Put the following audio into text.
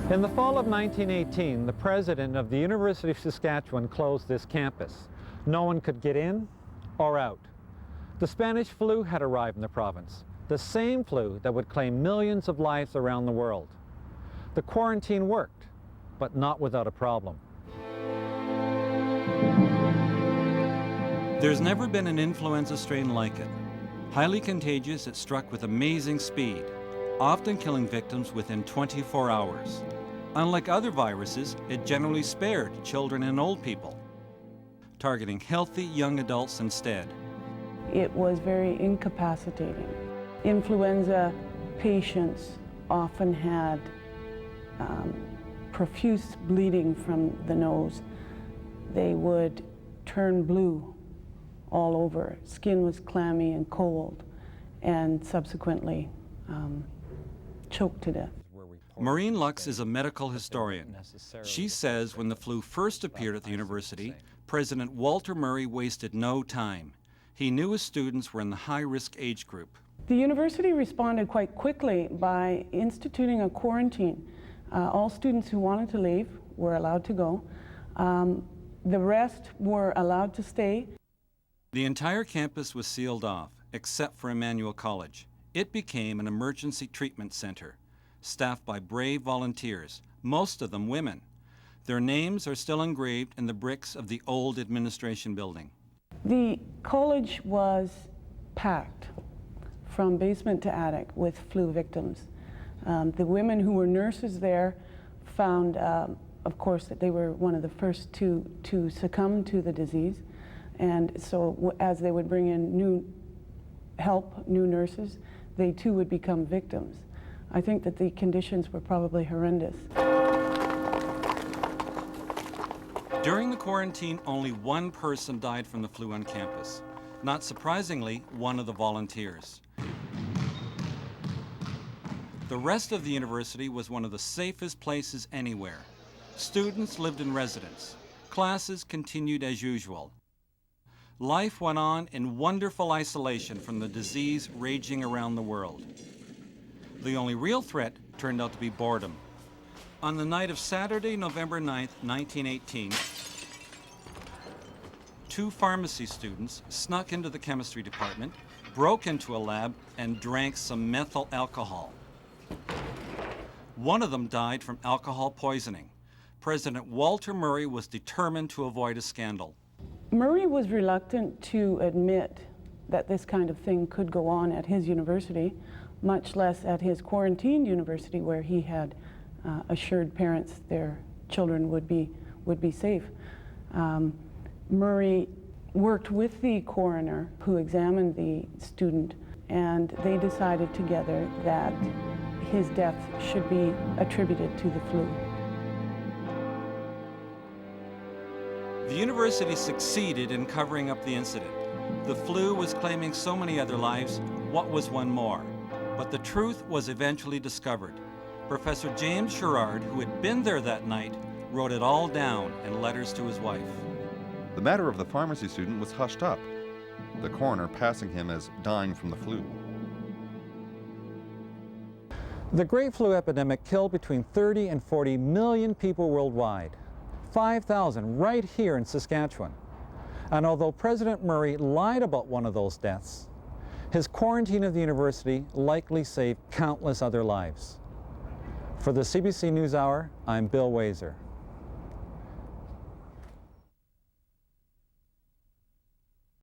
In the fall of 1918, the president of the University of Saskatchewan closed this campus. No one could get in or out. The Spanish flu had arrived in the province, the same flu that would claim millions of lives around the world. The quarantine worked, but not without a problem. There's never been an influenza strain like it. Highly contagious, it struck with amazing speed, often killing victims within 24 hours. Unlike other viruses, it generally spared children and old people, targeting healthy young adults instead. It was very incapacitating. Influenza patients often had profuse bleeding from the nose. They would turn blue all over. Skin was clammy and cold, and subsequently choked to death. Maureen Lux is a medical historian. She says when the flu first appeared at the university, President Walter Murray wasted no time. He knew his students were in the high-risk age group. The university responded quite quickly by instituting a quarantine. All students who wanted to leave were allowed to go. The rest were allowed to stay. The entire campus was sealed off, except for Emmanuel College. It became an emergency treatment center, staffed by brave volunteers, most of them women. Their names are still engraved in the bricks of the old administration building. The college was packed from basement to attic with flu victims. The women who were nurses there found, of course, that they were one of the first to succumb to the disease. And so as they would bring in new nurses, they too would become victims. I think that the conditions were probably horrendous. During the quarantine, only one person died from the flu on campus. Not surprisingly, one of the volunteers. The rest of the university was one of the safest places anywhere. Students lived in residence. Classes continued as usual. Life went on in wonderful isolation from the disease raging around the world. The only real threat turned out to be boredom. On the night of Saturday, November 9th, 1918, two pharmacy students snuck into the chemistry department, broke into a lab, and drank some methyl alcohol. One of them died from alcohol poisoning. President Walter Murray was determined to avoid a scandal. Murray was reluctant to admit that this kind of thing could go on at his university, much less at his quarantined university where he had assured parents their children would be safe. Murray worked with the coroner who examined the student, and they decided together that his death should be attributed to the flu. The university succeeded in covering up the incident. The flu was claiming so many other lives. What was one more? But the truth was eventually discovered. Professor James Sherrard, who had been there that night, wrote it all down in letters to his wife. The matter of the pharmacy student was hushed up, the coroner passing him as dying from the flu. The Great Flu epidemic killed between 30 and 40 million people worldwide, 5,000 right here in Saskatchewan. And although President Murray lied about one of those deaths, his quarantine of the university likely saved countless other lives. For the CBC NewsHour, I'm Bill Wazer.